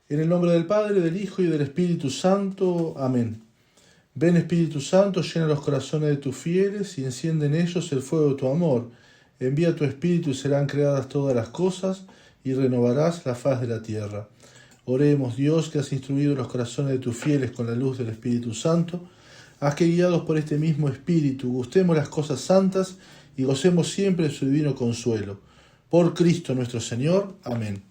En el nombre del Padre, del Hijo y del Espíritu Santo. Amén. Ven Espíritu Santo, llena los corazones de tus fieles y enciende en ellos el fuego de tu amor. Envía tu Espíritu y serán creadas todas las cosas y renovarás la faz de la tierra. Oremos, Dios, que has instruido los corazones de tus fieles con la luz del Espíritu Santo. Haz que, guiados por este mismo Espíritu, gustemos las cosas santas y gocemos siempre de su divino consuelo. Por Cristo nuestro Señor. Amén.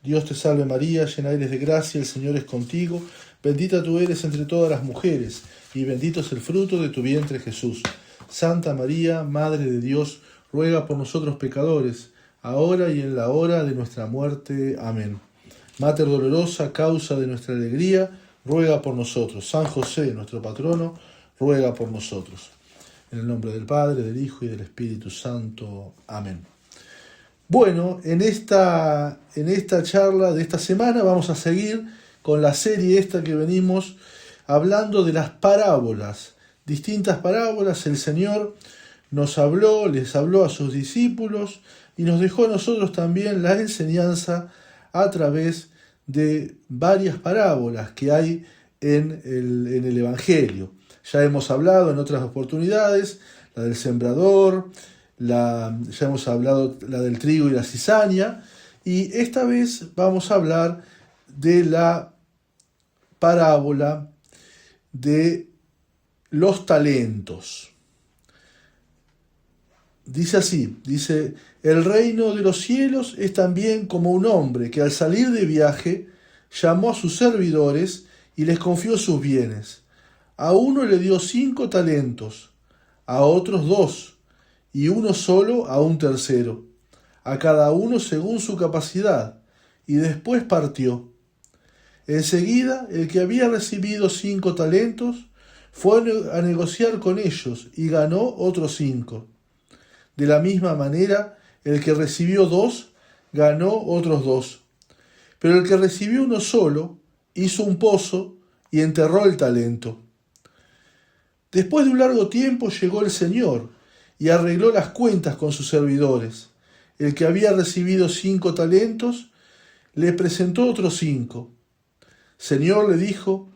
Dios te salve María, llena eres de gracia, el Señor es contigo. Bendita tú eres entre todas las mujeres, y bendito es el fruto de tu vientre Jesús. Santa María, Madre de Dios, ruega por nosotros pecadores, ahora y en la hora de nuestra muerte. Amén. Mater dolorosa, causa de nuestra alegría, ruega por nosotros. San José, nuestro patrono, ruega por nosotros. En el nombre del Padre, del Hijo y del Espíritu Santo. Amén. Bueno, en esta charla de esta semana vamos a seguir con la serie esta que venimos hablando de las parábolas, distintas parábolas. El Señor les habló a sus discípulos y nos dejó a nosotros también la enseñanza a través de varias parábolas que hay en el Evangelio. Ya hemos hablado en otras oportunidades, la del sembrador, ya hemos hablado la del trigo y la cizaña, y esta vez vamos a hablar de la parábola de los talentos. Dice así, el reino de los cielos es también como un hombre que al salir de viaje llamó a sus servidores y les confió sus bienes. A uno le dio 5 talentos, a otros 2, y uno solo a un tercero, a cada uno según su capacidad, y después partió. Enseguida, el que había recibido 5 talentos fue a negociar con ellos y ganó otros 5. De la misma manera, el que recibió 2 ganó otros 2. Pero el que recibió uno solo hizo un pozo y enterró el talento. Después de un largo tiempo llegó el Señor y arregló las cuentas con sus servidores. El que había recibido 5 talentos le presentó otros 5. Señor, le dijo,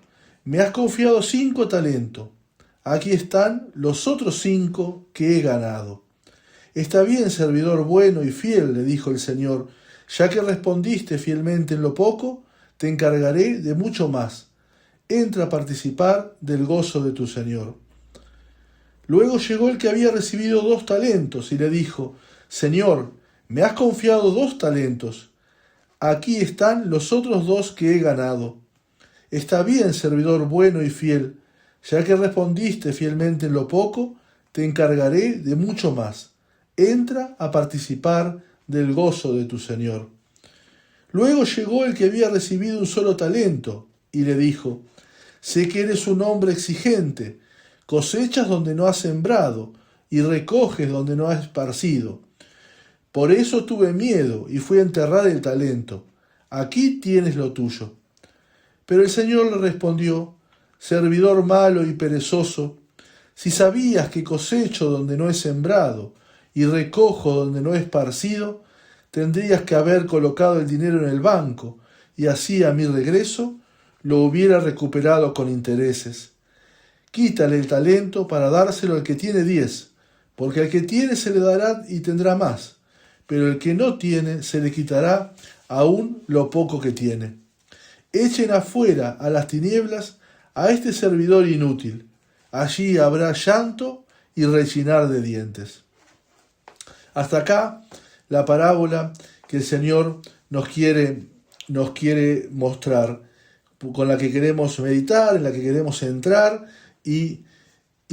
me has confiado 5 talentos. Aquí están los otros 5 que he ganado. Está bien, servidor bueno y fiel, le dijo el Señor. Ya que respondiste fielmente en lo poco, te encargaré de mucho más. Entra a participar del gozo de tu Señor. Luego llegó el que había recibido 2 talentos y le dijo, Señor, me has confiado 2 talentos. Aquí están los otros 2 que he ganado. Está bien, servidor bueno y fiel. Ya que respondiste fielmente en lo poco, te encargaré de mucho más. Entra a participar del gozo de tu Señor. Luego llegó el que había recibido un solo talento y le dijo, sé que eres un hombre exigente. Cosechas donde no has sembrado y recoges donde no has esparcido. Por eso tuve miedo y fui a enterrar el talento. Aquí tienes lo tuyo. Pero el Señor le respondió, servidor malo y perezoso, si sabías que cosecho donde no he sembrado y recojo donde no he esparcido, tendrías que haber colocado el dinero en el banco y así a mi regreso lo hubiera recuperado con intereses. Quítale el talento para dárselo al que tiene 10, porque al que tiene se le dará y tendrá más, pero el que no tiene se le quitará aún lo poco que tiene. Echen afuera a las tinieblas a este servidor inútil. Allí habrá llanto y rechinar de dientes. Hasta acá la parábola que el Señor nos quiere mostrar, con la que queremos meditar, en la que queremos entrar y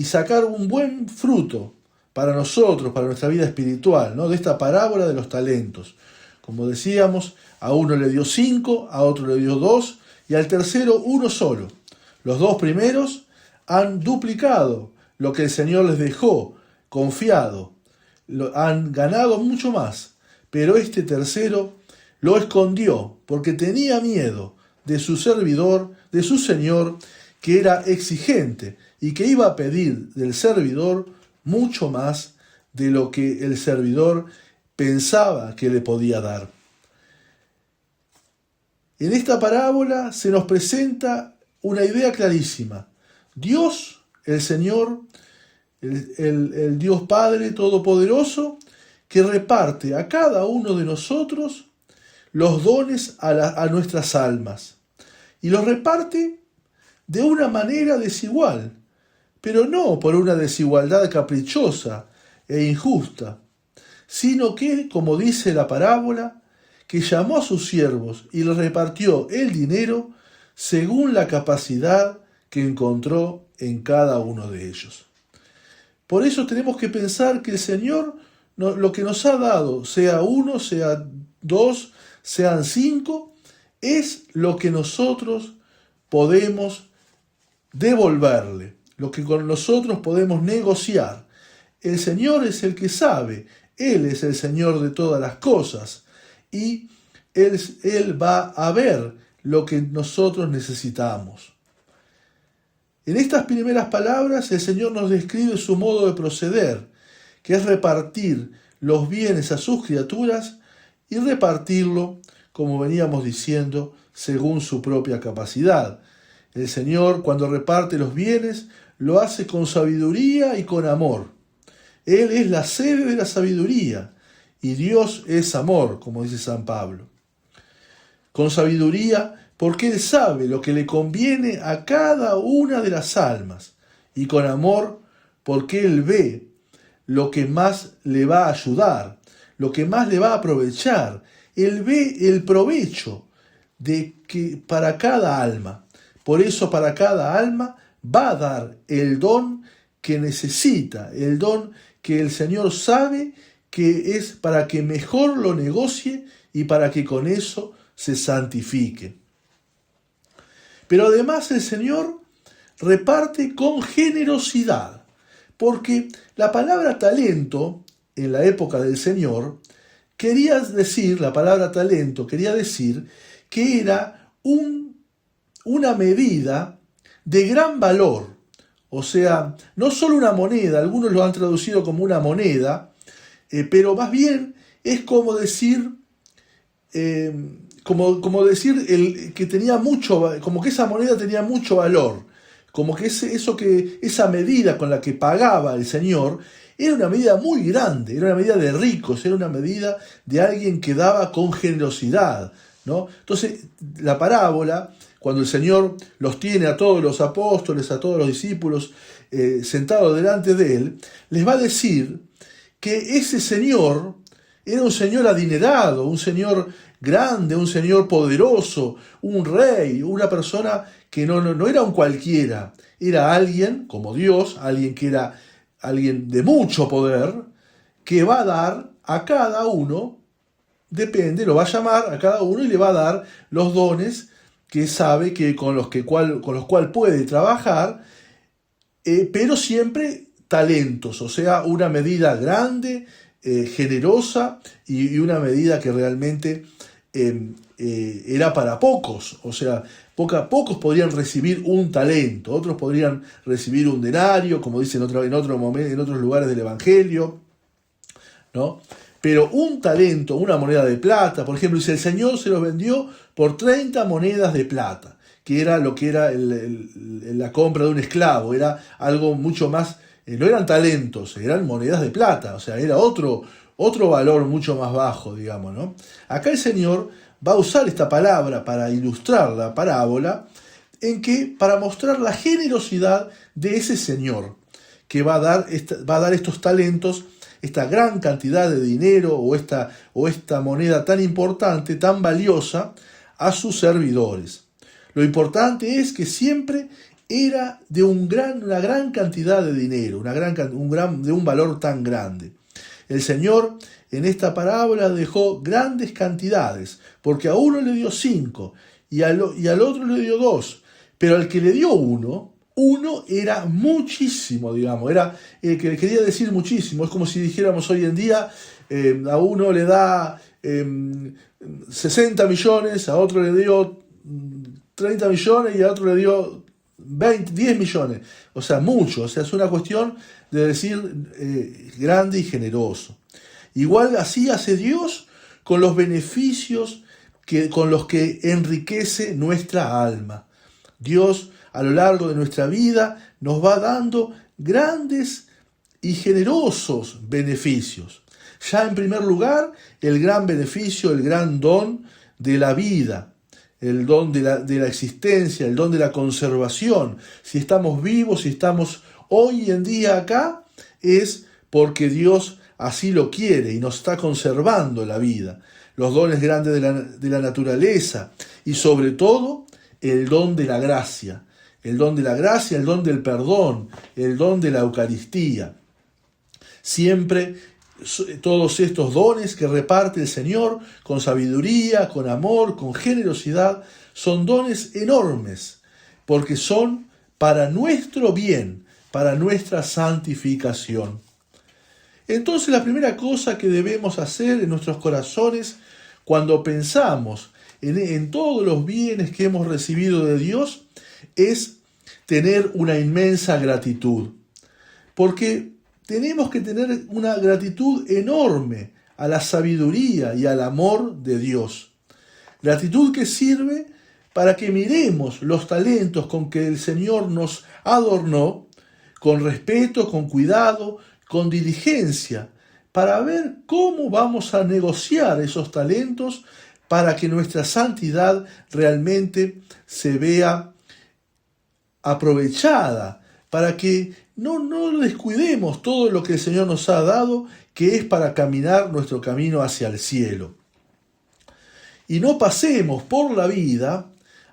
sacar un buen fruto para nosotros, para nuestra vida espiritual, ¿no? De esta parábola de los talentos. Como decíamos, a uno le dio 5, a otro le dio 2 y al tercero uno solo. Los 2 primeros han duplicado lo que el Señor les dejó confiado, han ganado mucho más, pero este tercero lo escondió porque tenía miedo de su servidor, de su Señor, que era exigente y que iba a pedir del servidor mucho más de lo que el servidor pensaba que le podía dar. En esta parábola se nos presenta una idea clarísima. Dios, el Señor, el Dios Padre Todopoderoso, que reparte a cada uno de nosotros los dones a nuestras almas. Y los reparte de una manera desigual, pero no por una desigualdad caprichosa e injusta, sino que, como dice la parábola, que llamó a sus siervos y les repartió el dinero según la capacidad que encontró en cada uno de ellos. Por eso tenemos que pensar que el Señor lo que nos ha dado, sea uno, sea dos, sean 5, es lo que nosotros podemos devolverle, lo que con nosotros podemos negociar. El Señor es el que sabe, Él es el Señor de todas las cosas y Él va a ver lo que nosotros necesitamos. En estas primeras palabras el Señor nos describe su modo de proceder, que es repartir los bienes a sus criaturas y repartirlo, como veníamos diciendo, según su propia capacidad. El Señor, cuando reparte los bienes, lo hace con sabiduría y con amor. Él es la sede de la sabiduría y Dios es amor, como dice San Pablo. Con sabiduría, porque Él sabe lo que le conviene a cada una de las almas, y con amor, porque Él ve lo que más le va a ayudar, lo que más le va a aprovechar. Él ve el provecho para cada alma. Por eso para cada alma va a dar el don que necesita, el don que el Señor sabe que es para que mejor lo negocie y para que con eso se santifique. Pero además el Señor reparte con generosidad, porque la palabra talento en la época del Señor la palabra talento quería decir que era una medida de gran valor. O sea, no solo una moneda, algunos lo han traducido como una moneda, pero más bien es como decir, que tenía mucho, como que esa moneda tenía mucho valor, como que esa medida con la que pagaba el Señor era una medida muy grande, era una medida de ricos, era una medida de alguien que daba con generosidad, ¿no? Entonces, la parábola, cuando el Señor los tiene a todos los apóstoles, a todos los discípulos sentados delante de Él, les va a decir que ese Señor era un Señor adinerado, un Señor grande, un Señor poderoso, un rey, una persona que no era un cualquiera, era alguien como Dios, alguien que era alguien de mucho poder, que va a dar a cada uno, lo va a llamar a cada uno y le va a dar los dones que sabe que con los cuales puede trabajar, pero siempre talentos, o sea, una medida grande, generosa y una medida que realmente era para pocos, o sea, pocos podrían recibir un talento, otros podrían recibir un denario, como dicen en otros lugares del Evangelio, ¿no? Pero un talento, una moneda de plata, por ejemplo, dice, el Señor se los vendió por 30 monedas de plata, que era lo que era la compra de un esclavo, era algo mucho más, no eran talentos, eran monedas de plata, o sea, era otro valor mucho más bajo, digamos, ¿no? Acá el Señor va a usar esta palabra para ilustrar la parábola, para mostrar la generosidad de ese Señor, que va a dar estos talentos, esta gran cantidad de dinero o esta moneda tan importante, tan valiosa, a sus servidores. Lo importante es que siempre era de una gran cantidad de dinero, de un valor tan grande. El Señor en esta parábola dejó grandes cantidades, porque a uno le dio 5 y al otro le dio 2, pero al que le dio uno era muchísimo, digamos, era el que le quería decir muchísimo. Es como si dijéramos hoy en día, a uno le da 60 millones, a otro le dio 30 millones y a otro le dio 10 millones. O sea, mucho. O sea, es una cuestión de decir grande y generoso. Igual así hace Dios con los beneficios con los que enriquece nuestra alma. Dios, a lo largo de nuestra vida, nos va dando grandes y generosos beneficios. Ya en primer lugar, el gran beneficio, el gran don de la vida, el don de la existencia, el don de la conservación. Si estamos vivos, si estamos hoy en día acá, es porque Dios así lo quiere y nos está conservando la vida. Los dones grandes de la naturaleza y sobre todo el don de la gracia. El don de la gracia, el don del perdón, el don de la Eucaristía. Siempre todos estos dones que reparte el Señor con sabiduría, con amor, con generosidad, son dones enormes, porque son para nuestro bien, para nuestra santificación. Entonces la primera cosa que debemos hacer en nuestros corazones cuando pensamos en todos los bienes que hemos recibido de Dios es tener una inmensa gratitud. Porque tenemos que tener una gratitud enorme a la sabiduría y al amor de Dios. Gratitud que sirve para que miremos los talentos con que el Señor nos adornó, con respeto, con cuidado, con diligencia, para ver cómo vamos a negociar esos talentos para que nuestra santidad realmente se vea aprovechada, para que no descuidemos todo lo que el Señor nos ha dado, que es para caminar nuestro camino hacia el cielo. Y no pasemos por la vida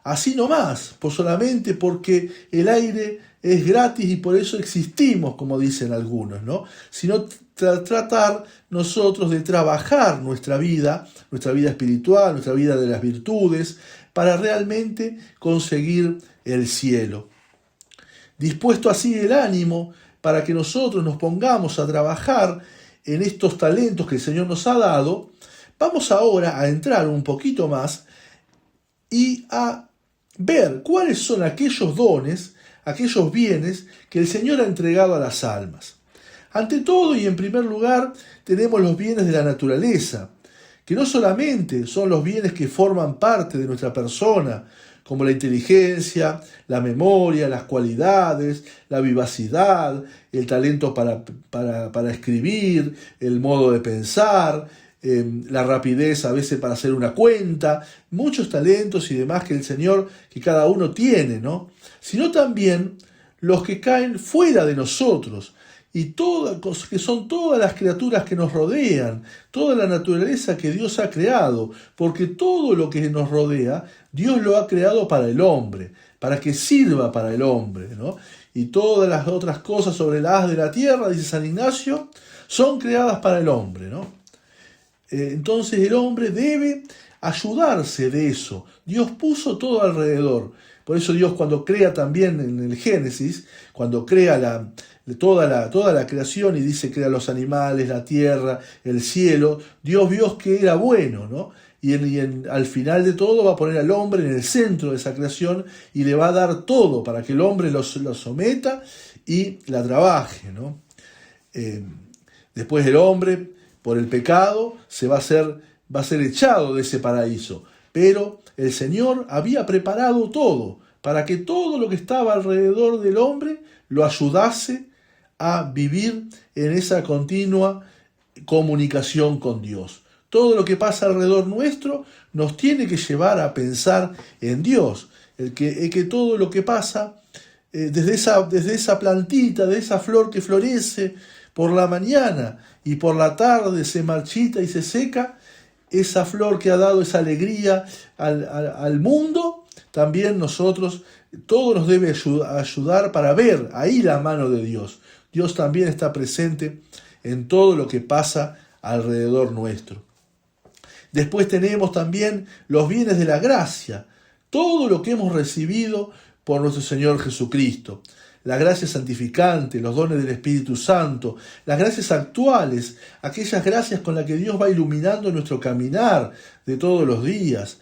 así nomás, solamente porque el aire es gratis y por eso existimos, como dicen algunos, ¿no? Sino tratar nosotros de trabajar nuestra vida espiritual, nuestra vida de las virtudes, para realmente conseguir el cielo. Dispuesto así el ánimo para que nosotros nos pongamos a trabajar en estos talentos que el Señor nos ha dado, vamos ahora a entrar un poquito más y a ver cuáles son aquellos dones, aquellos bienes que el Señor ha entregado a las almas. Ante todo y en primer lugar tenemos los bienes de la naturaleza, que no solamente son los bienes que forman parte de nuestra persona, como la inteligencia, la memoria, las cualidades, la vivacidad, el talento para escribir, el modo de pensar, la rapidez a veces para hacer una cuenta, muchos talentos y demás que el Señor, que cada uno tiene, ¿no? Sino también los que caen fuera de nosotros, y que son todas las criaturas que nos rodean, toda la naturaleza que Dios ha creado, porque todo lo que nos rodea, Dios lo ha creado para el hombre, para que sirva para el hombre, ¿no? Y todas las otras cosas sobre la haz de la tierra, dice San Ignacio, son creadas para el hombre, ¿no? Entonces el hombre debe ayudarse de eso. Dios puso todo alrededor. Por eso Dios, cuando crea también en el Génesis, cuando crea toda la creación y dice crea los animales, la tierra, el cielo, Dios vio que era bueno, ¿no? Y al final de todo va a poner al hombre en el centro de esa creación y le va a dar todo para que el hombre lo someta y la trabaje, ¿no? Después el hombre, por el pecado, va a ser echado de ese paraíso. Pero el Señor había preparado todo para que todo lo que estaba alrededor del hombre lo ayudase a vivir en esa continua comunicación con Dios. Todo lo que pasa alrededor nuestro nos tiene que llevar a pensar en Dios. Que todo lo que pasa, desde esa plantita, de esa flor que florece por la mañana y por la tarde se marchita y se seca, esa flor que ha dado esa alegría al mundo, también nosotros, todo nos debe ayudar para ver ahí la mano de Dios. Dios también está presente en todo lo que pasa alrededor nuestro. Después tenemos también los bienes de la gracia, todo lo que hemos recibido por nuestro Señor Jesucristo. La gracia santificante, los dones del Espíritu Santo, las gracias actuales, aquellas gracias con las que Dios va iluminando nuestro caminar de todos los días,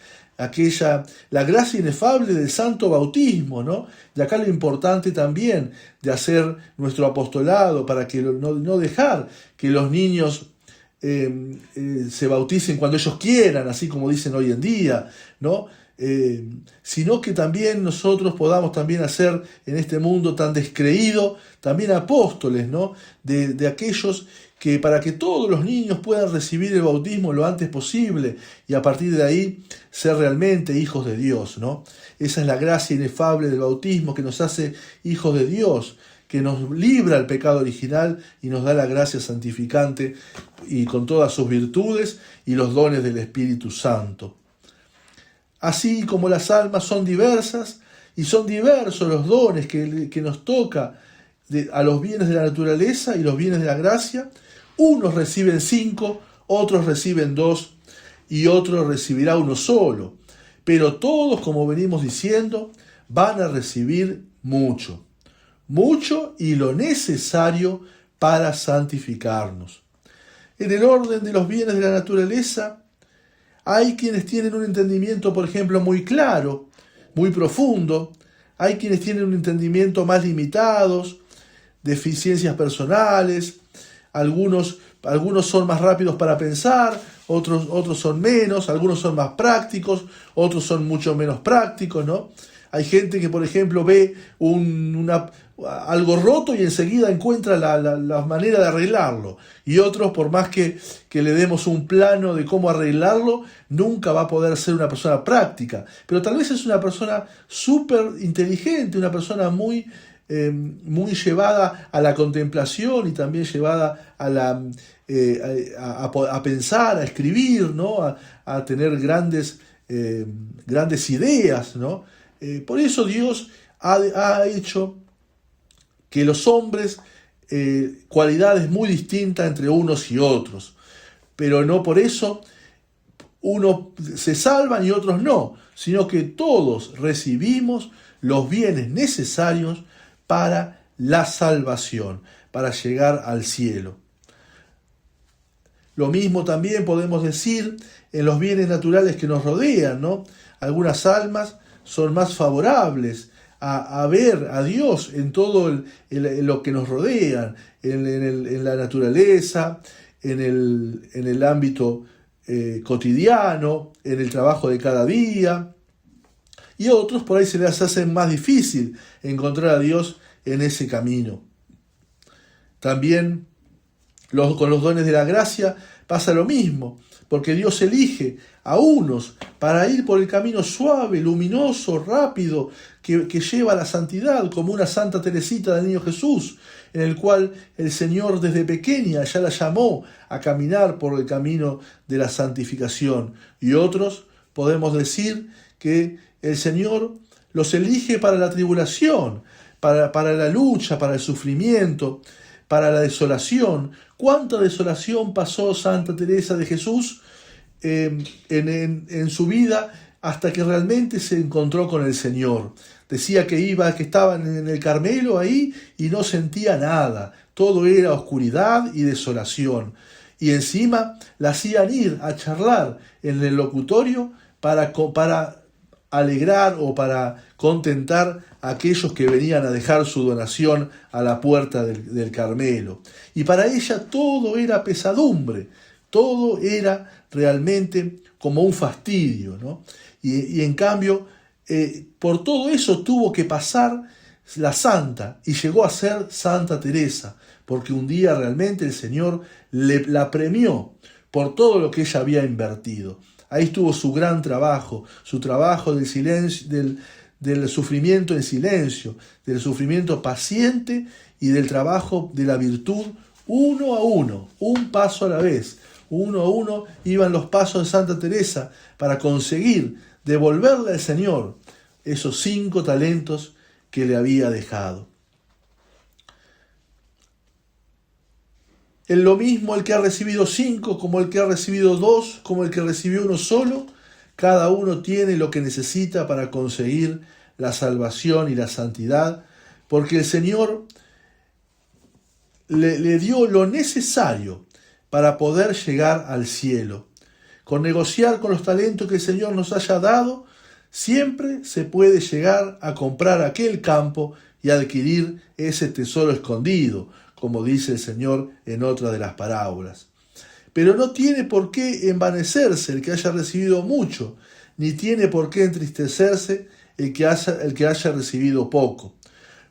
la gracia inefable del santo bautismo, ¿no? De acá lo importante también de hacer nuestro apostolado para que no dejar que los niños se bauticen cuando ellos quieran, así como dicen hoy en día, ¿no? Sino que también nosotros podamos también hacer en este mundo tan descreído, también apóstoles, ¿no? De aquellos que para que todos los niños puedan recibir el bautismo lo antes posible y a partir de ahí ser realmente hijos de Dios, ¿no? Esa es la gracia inefable del bautismo que nos hace hijos de Dios, que nos libra del pecado original y nos da la gracia santificante y con todas sus virtudes y los dones del Espíritu Santo. Así como las almas son diversas y son diversos los dones que nos toca a los bienes de la naturaleza y los bienes de la gracia, unos reciben 5, otros reciben 2 y otros recibirá uno solo. Pero todos, como venimos diciendo, van a recibir mucho y lo necesario para santificarnos. En el orden de los bienes de la naturaleza, hay quienes tienen un entendimiento, por ejemplo, muy claro, muy profundo. Hay quienes tienen un entendimiento más limitados, deficiencias personales. Algunos son más rápidos para pensar, otros son menos, algunos son más prácticos, otros son mucho menos prácticos, ¿no? Hay gente que, por ejemplo, ve algo roto y enseguida encuentra la manera de arreglarlo. Y otros, por más que le demos un plano de cómo arreglarlo, nunca va a poder ser una persona práctica. Pero tal vez es una persona súper inteligente, una persona muy llevada a la contemplación y también llevada a pensar, a escribir, ¿no? A tener grandes ideas, ¿no? Por eso Dios ha hecho que los hombres cualidades muy distintas entre unos y otros, pero no por eso unos se salvan y otros no, sino que todos recibimos los bienes necesarios para la salvación, para llegar al cielo. Lo mismo también podemos decir en los bienes naturales que nos rodean, ¿no? Algunas almas son más favorables a ver a Dios en todo lo que nos rodea, en la naturaleza, en el ámbito cotidiano, en el trabajo de cada día. Y a otros por ahí se les hace más difícil encontrar a Dios en ese camino. También con los dones de la gracia pasa lo mismo, porque Dios elige a unos para ir por el camino suave, luminoso, rápido, que lleva a la santidad, como una Santa Teresita del Niño Jesús, en el cual el Señor desde pequeña ya la llamó a caminar por el camino de la santificación. Y otros podemos decir que el Señor los elige para la tribulación, para la lucha, para el sufrimiento, para la desolación. ¿Cuánta desolación pasó Santa Teresa de Jesús en su vida hasta que realmente se encontró con el Señor? Decía que estaban en el Carmelo ahí y no sentía nada. Todo era oscuridad y desolación. Y encima la hacían ir a charlar en el locutorio para alegrar o para contentar a aquellos que venían a dejar su donación a la puerta del Carmelo. Y para ella todo era pesadumbre, todo era realmente como un fastidio, ¿no? Y en cambio, por todo eso tuvo que pasar la santa y llegó a ser Santa Teresa, porque un día realmente el Señor la premió por todo lo que ella había invertido. Ahí estuvo su gran trabajo, su trabajo del silencio, del sufrimiento en silencio, del sufrimiento paciente y del trabajo de la virtud uno a uno, un paso a la vez. Uno a uno iban los pasos de Santa Teresa para conseguir devolverle al Señor esos 5 talentos que le había dejado. En lo mismo el que ha recibido 5, como el que ha recibido 2, como el que recibió uno solo, cada uno tiene lo que necesita para conseguir la salvación y la santidad, porque el Señor le dio lo necesario para poder llegar al cielo. Con negociar con los talentos que el Señor nos haya dado, siempre se puede llegar a comprar aquel campo y adquirir ese tesoro escondido, como dice el Señor en otra de las parábolas. Pero no tiene por qué envanecerse el que haya recibido mucho, ni tiene por qué entristecerse el que haya recibido poco,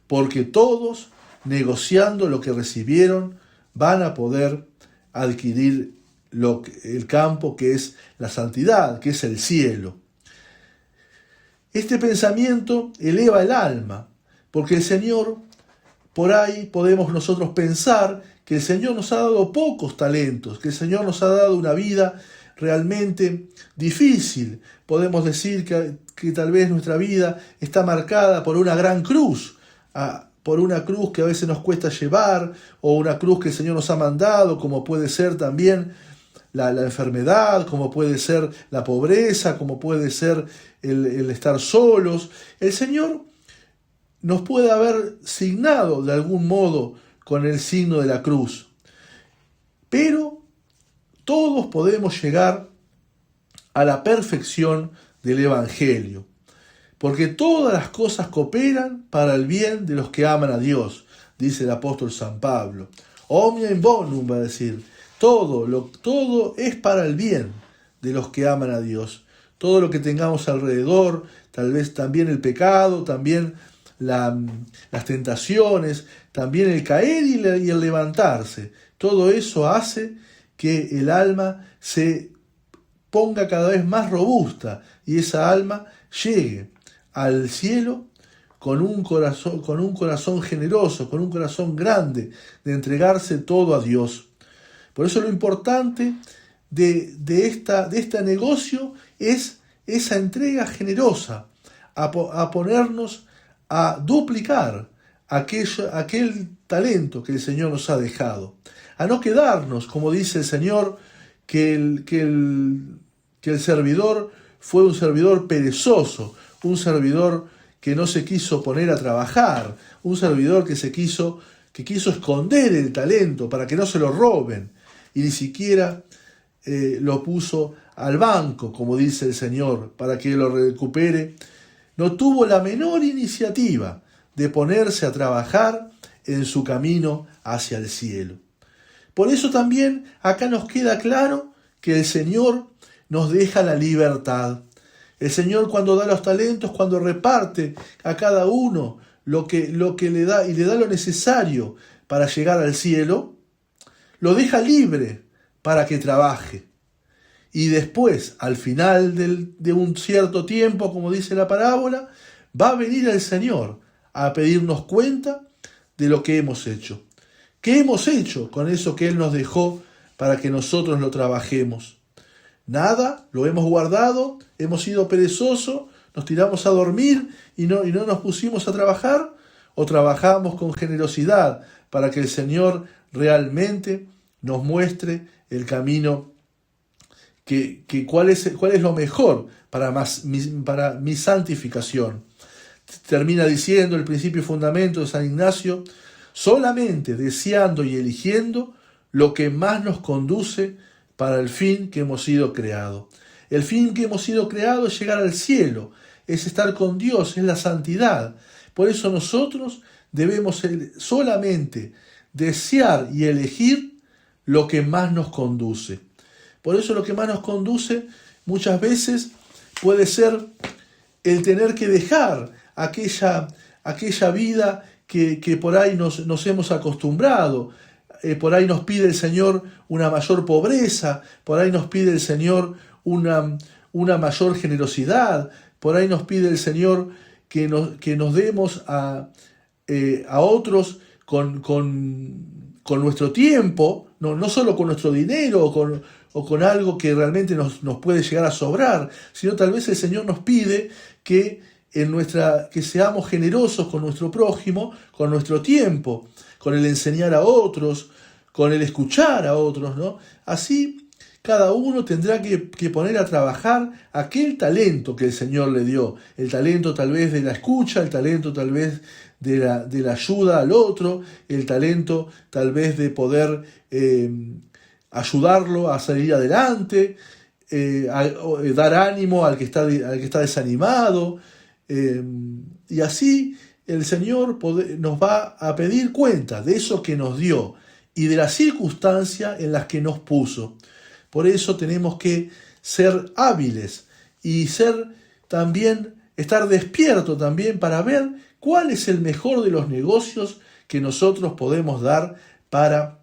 porque todos, negociando lo que recibieron, van a poder adquirir el campo que es la santidad, que es el cielo. Este pensamiento eleva el alma, porque el Señor, por ahí podemos nosotros pensar que el Señor nos ha dado pocos talentos, que el Señor nos ha dado una vida realmente difícil. Podemos decir que tal vez nuestra vida está marcada por una gran cruz, por una cruz que a veces nos cuesta llevar, o una cruz que el Señor nos ha mandado, como puede ser también la enfermedad, como puede ser la pobreza, como puede ser el estar solos. El Señor nos puede haber signado de algún modo con el signo de la cruz, pero todos podemos llegar a la perfección del Evangelio, porque todas las cosas cooperan para el bien de los que aman a Dios, dice el apóstol San Pablo. Omnia in bonum, va a decir, todo es para el bien de los que aman a Dios. Todo lo que tengamos alrededor, tal vez también el pecado, también las tentaciones, también el caer y el levantarse, todo eso hace que el alma se ponga cada vez más robusta y esa alma llegue al cielo con un corazón generoso, con un corazón grande, de entregarse todo a Dios. Por eso lo importante de este negocio es esa entrega generosa, a ponernos a duplicar aquel talento que el Señor nos ha dejado, a no quedarnos, como dice el Señor, que el servidor fue un servidor perezoso, un servidor que no se quiso poner a trabajar, un servidor que quiso esconder el talento para que no se lo roben, y ni siquiera lo puso al banco, como dice el Señor, para que lo recupere. No tuvo la menor iniciativa de ponerse a trabajar en su camino hacia el cielo. Por eso también acá nos queda claro que el Señor nos deja la libertad. El Señor, cuando da los talentos, cuando reparte a cada uno lo que le da y le da lo necesario para llegar al cielo, lo deja libre para que trabaje. Y después, al final de un cierto tiempo, como dice la parábola, va a venir el Señor a pedirnos cuenta de lo que hemos hecho. ¿Qué hemos hecho con eso que Él nos dejó para que nosotros lo trabajemos? Nada, lo hemos guardado, hemos sido perezosos, nos tiramos a dormir y no nos pusimos a trabajar, o trabajamos con generosidad para que el Señor realmente nos muestre el camino, cuál es lo mejor para mi santificación. Termina diciendo el principio y fundamento de San Ignacio: solamente deseando y eligiendo lo que más nos conduce para el fin que hemos sido creados. El fin que hemos sido creados es llegar al cielo, es estar con Dios, es la santidad. Por eso nosotros debemos solamente desear y elegir lo que más nos conduce. Por eso lo que más nos conduce muchas veces puede ser el tener que dejar aquella vida que por ahí nos hemos acostumbrado. Por ahí nos pide el Señor una mayor pobreza, por ahí nos pide el Señor una mayor generosidad, por ahí nos pide el Señor que nos demos a otros con nuestro tiempo, no solo con nuestro dinero o con algo que realmente nos puede llegar a sobrar, sino tal vez el Señor nos pide que seamos generosos con nuestro prójimo, con nuestro tiempo, con el enseñar a otros, con el escuchar a otros, ¿no? Así cada uno tendrá que poner a trabajar aquel talento que el Señor le dio, el talento tal vez de la escucha, el talento tal vez de la ayuda al otro, el talento tal vez de poder ayudarlo a salir adelante, dar ánimo al que está desanimado, y así el Señor nos va a pedir cuenta de eso que nos dio y de las circunstancias en las que nos puso. Por eso tenemos que ser hábiles y estar despierto también para ver cuál es el mejor de los negocios que nosotros podemos dar para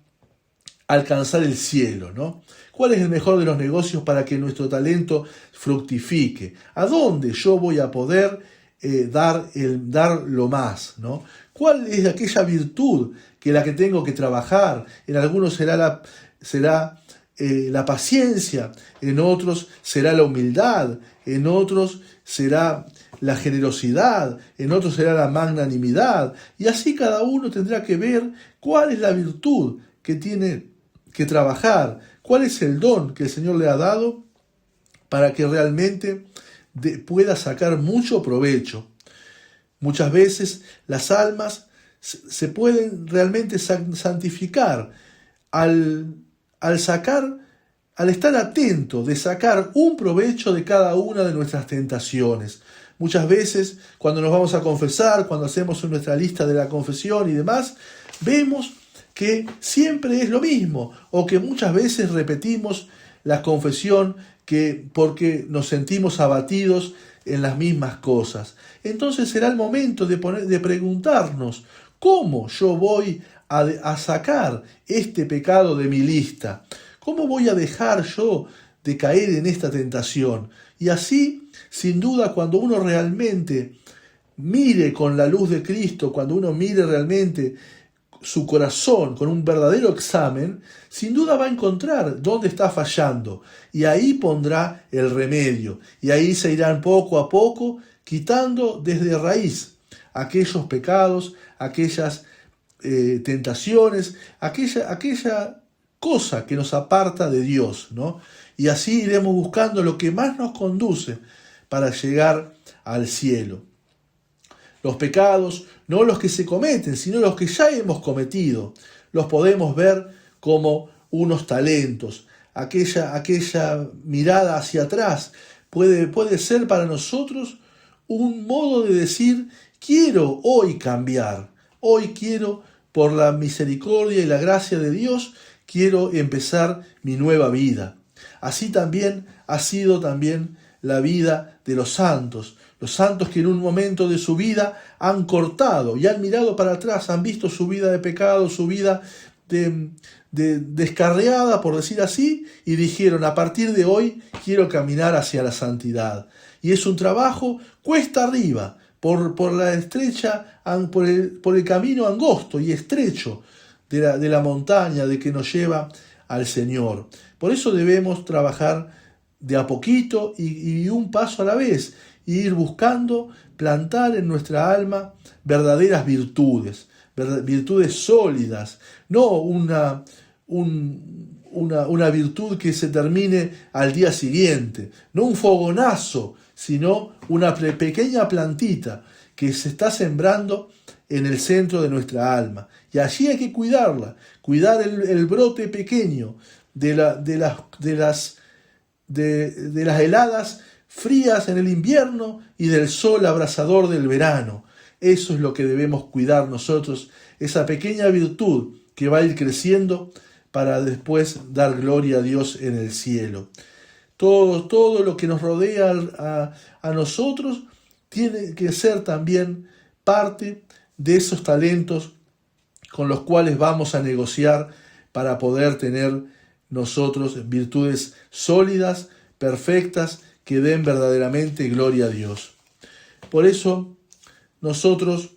alcanzar el cielo, ¿no? ¿Cuál es el mejor de los negocios para que nuestro talento fructifique? ¿A dónde yo voy a poder dar lo más, ¿no? ¿Cuál es aquella virtud la que tengo que trabajar? En algunos será la paciencia, en otros será la humildad, en otros será la generosidad, en otros será la magnanimidad, y así cada uno tendrá que ver cuál es la virtud que tiene que trabajar, cuál es el don que el Señor le ha dado para que realmente pueda sacar mucho provecho. Muchas veces las almas se pueden realmente santificar al estar atento de sacar un provecho de cada una de nuestras tentaciones. Muchas veces, cuando nos vamos a confesar, cuando hacemos nuestra lista de la confesión y demás, vemos que siempre es lo mismo, o que muchas veces repetimos la confesión porque nos sentimos abatidos en las mismas cosas. Entonces será el momento de preguntarnos, ¿cómo yo voy a sacar este pecado de mi lista? ¿Cómo voy a dejar yo de caer en esta tentación? Y así, sin duda, cuando uno realmente mire con la luz de Cristo, cuando uno mire realmente su corazón con un verdadero examen, sin duda va a encontrar dónde está fallando, y ahí pondrá el remedio, y ahí se irán poco a poco quitando desde raíz aquellos pecados, aquellas tentaciones, aquella cosa que nos aparta de Dios, ¿no? Y así iremos buscando lo que más nos conduce para llegar al cielo. Los pecados, no los que se cometen, sino los que ya hemos cometido, los podemos ver como unos talentos. Aquella mirada hacia atrás puede ser para nosotros un modo de decir, quiero hoy cambiar, hoy quiero, por la misericordia y la gracia de Dios, quiero empezar mi nueva vida. Así también ha sido la vida de los santos que en un momento de su vida han cortado y han mirado para atrás, han visto su vida de pecado, su vida descarriada, por decir así, y dijeron, a partir de hoy quiero caminar hacia la santidad. Y es un trabajo cuesta arriba, por el camino angosto y estrecho de la montaña de que nos lleva al Señor. Por eso debemos trabajar de a poquito y un paso a la vez, y ir buscando plantar en nuestra alma verdaderas virtudes sólidas, no una virtud que se termine al día siguiente, no un fogonazo, sino una pequeña plantita que se está sembrando en el centro de nuestra alma. Y allí hay que cuidarla, cuidar el brote pequeño de las heladas frías en el invierno y del sol abrasador del verano. Eso es lo que debemos cuidar nosotros, esa pequeña virtud que va a ir creciendo para después dar gloria a Dios en el cielo. Todo lo que nos rodea a nosotros tiene que ser también parte de esos talentos con los cuales vamos a negociar para poder tener nosotros virtudes sólidas, perfectas, que den verdaderamente gloria a Dios. Por eso nosotros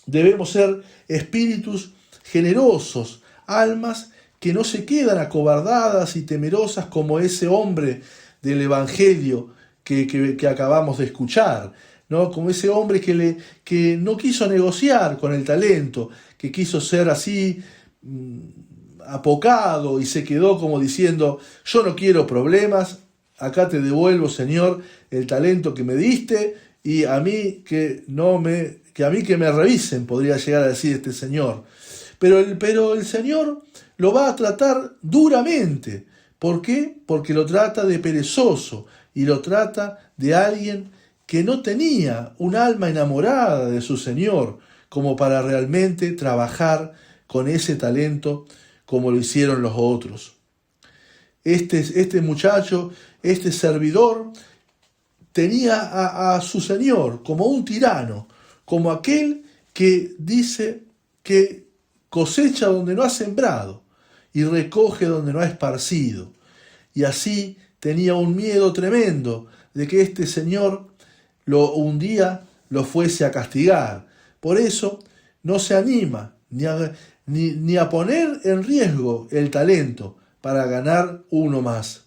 debemos ser espíritus generosos, almas que no se quedan acobardadas y temerosas como ese hombre del Evangelio que acabamos de escuchar, ¿no? Como ese hombre que no quiso negociar con el talento, que quiso ser así apocado y se quedó como diciendo, yo no quiero problemas, acá te devuelvo, Señor, el talento que me diste, y a mí que me revisen, podría llegar a decir este Señor. Pero el Señor lo va a tratar duramente. ¿Por qué? Porque lo trata de perezoso y lo trata de alguien que no tenía un alma enamorada de su Señor como para realmente trabajar con ese talento como lo hicieron los otros. este muchacho, este servidor, tenía a su señor como un tirano, como aquel que dice que cosecha donde no ha sembrado y recoge donde no ha esparcido. Y así tenía un miedo tremendo de que este señor un día lo fuese a castigar. Por eso no se anima ni a poner en riesgo el talento para ganar uno más.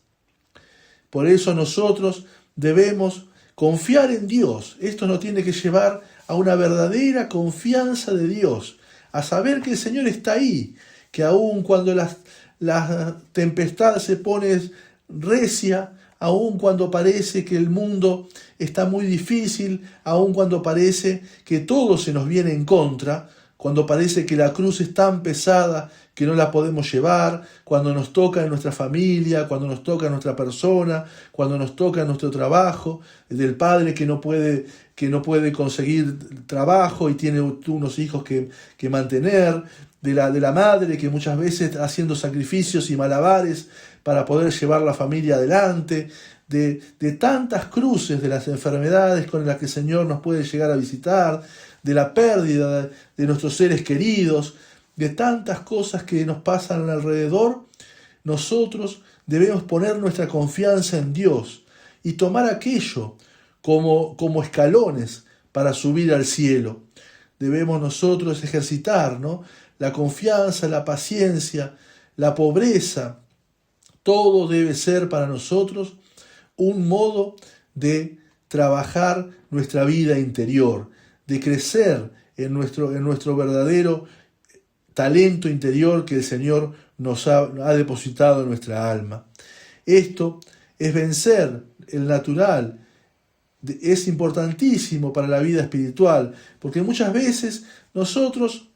Por eso nosotros debemos confiar en Dios. Esto nos tiene que llevar a una verdadera confianza de Dios, a saber que el Señor está ahí, que aun cuando la tempestad se pone recia, aun cuando parece que el mundo está muy difícil, aun cuando parece que todo se nos viene en contra, cuando parece que la cruz es tan pesada que no la podemos llevar, cuando nos toca en nuestra familia, cuando nos toca en nuestra persona, cuando nos toca en nuestro trabajo, del padre que no puede conseguir trabajo y tiene unos hijos que mantener, de la madre que muchas veces está haciendo sacrificios y malabares para poder llevar la familia adelante, de tantas cruces, de las enfermedades con las que el Señor nos puede llegar a visitar, de la pérdida de nuestros seres queridos, de tantas cosas que nos pasan alrededor. Nosotros debemos poner nuestra confianza en Dios y tomar aquello como escalones para subir al cielo. Debemos nosotros ejercitar, ¿no?, la confianza, la paciencia, la pobreza. Todo debe ser para nosotros un modo de trabajar nuestra vida interior, de crecer en nuestro verdadero talento interior que el Señor nos ha depositado en nuestra alma. Esto es vencer el natural. Es importantísimo para la vida espiritual, porque muchas veces nosotros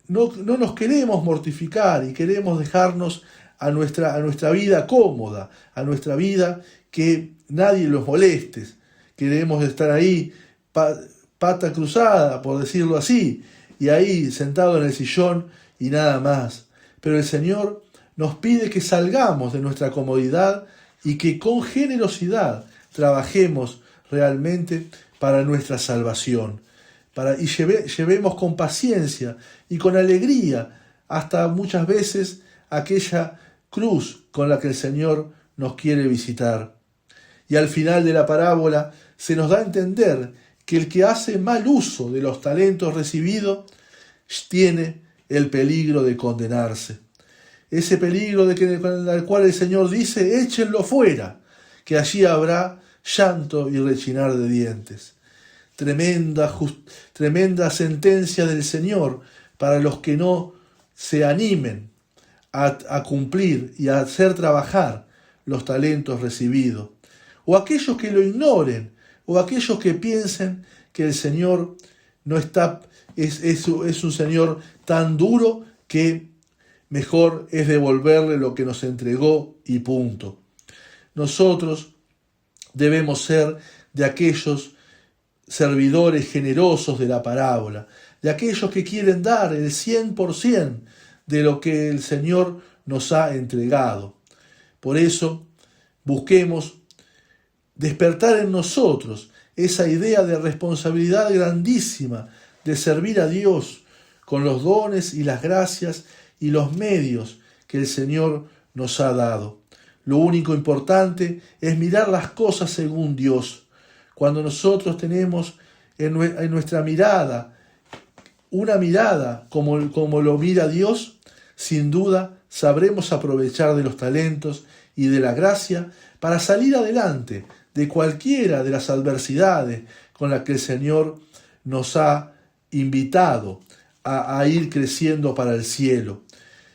no nos queremos mortificar y queremos dejarnos a nuestra vida cómoda, a nuestra vida que nadie los moleste. Queremos estar ahí pata cruzada, por decirlo así, y ahí sentado en el sillón y nada más. Pero el Señor nos pide que salgamos de nuestra comodidad y que con generosidad trabajemos realmente para nuestra salvación. Y llevemos con paciencia y con alegría hasta muchas veces aquella cruz con la que el Señor nos quiere visitar. Y al final de la parábola se nos da a entender que el que hace mal uso de los talentos recibidos tiene el peligro de condenarse. Ese peligro al cual el Señor dice: échenlo fuera, que allí habrá llanto y rechinar de dientes. Tremenda sentencia del Señor para los que no se animen a cumplir y a hacer trabajar los talentos recibidos, o aquellos que lo ignoren, o aquellos que piensen que el Señor no está, es un Señor tan duro que mejor es devolverle lo que nos entregó y punto. Nosotros debemos ser de aquellos servidores generosos de la parábola, de aquellos que quieren dar el 100% de lo que el Señor nos ha entregado. Por eso, busquemos despertar en nosotros esa idea de responsabilidad grandísima de servir a Dios con los dones y las gracias y los medios que el Señor nos ha dado. Lo único importante es mirar las cosas según Dios. Cuando nosotros tenemos en nuestra mirada una mirada como lo mira Dios, sin duda sabremos aprovechar de los talentos y de la gracia para salir adelante de cualquiera de las adversidades con las que el Señor nos ha invitado a ir creciendo para el cielo.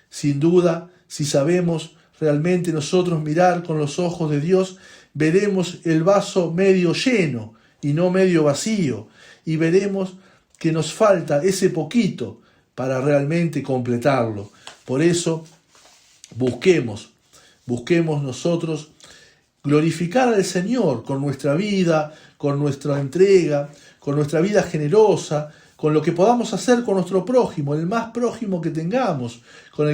Sin duda, si sabemos realmente nosotros mirar con los ojos de Dios, veremos el vaso medio lleno y no medio vacío, y veremos que nos falta ese poquito para realmente completarlo. Por eso, busquemos nosotros glorificar al Señor con nuestra vida, con nuestra entrega, con nuestra vida generosa, con lo que podamos hacer con nuestro prójimo, el más prójimo que tengamos, con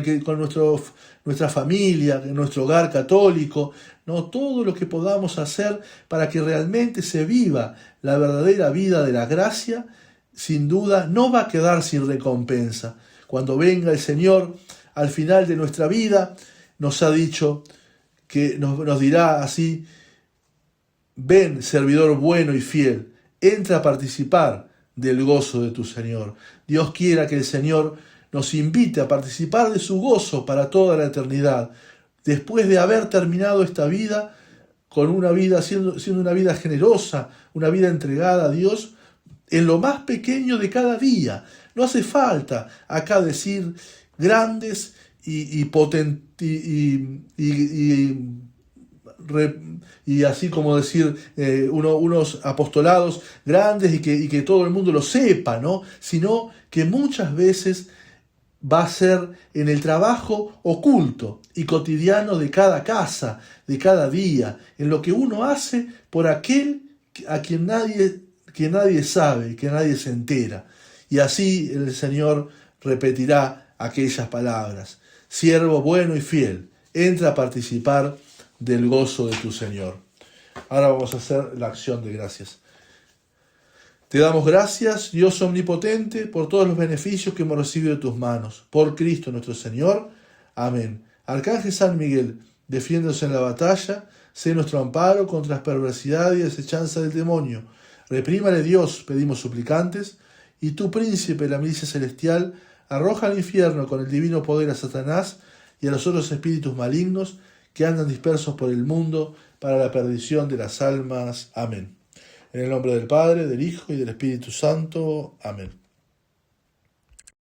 nuestra familia, nuestro hogar católico, ¿no? Todo lo que podamos hacer para que realmente se viva la verdadera vida de la gracia, sin duda no va a quedar sin recompensa. Cuando venga el Señor al final de nuestra vida, nos ha dicho que nos dirá así: ven, servidor bueno y fiel, entra a participar del gozo de tu Señor. Dios quiera que el Señor nos invite a participar de su gozo para toda la eternidad, después de haber terminado esta vida con una vida siendo una vida generosa, una vida entregada a Dios en lo más pequeño de cada día. No hace falta acá decir grandes y así como decir unos apostolados grandes y que todo el mundo lo sepa, ¿no? Sino que muchas veces va a ser en el trabajo oculto y cotidiano de cada casa, de cada día, en lo que uno hace por aquel a quien nadie sabe, que nadie se entera. Y así el Señor repetirá aquellas palabras: siervo bueno y fiel, entra a participar del gozo de tu Señor. Ahora vamos a hacer la acción de gracias. Te damos gracias, Dios omnipotente, por todos los beneficios que hemos recibido de tus manos. Por Cristo nuestro Señor. Amén. Arcángel San Miguel, defiéndonos en la batalla, sé nuestro amparo contra las perversidades y desechanzas del demonio. Reprímale Dios, pedimos suplicantes, y tu príncipe, la milicia celestial, arroja al infierno con el divino poder a Satanás y a los otros espíritus malignos que andan dispersos por el mundo para la perdición de las almas. Amén. En el nombre del Padre, del Hijo y del Espíritu Santo. Amén.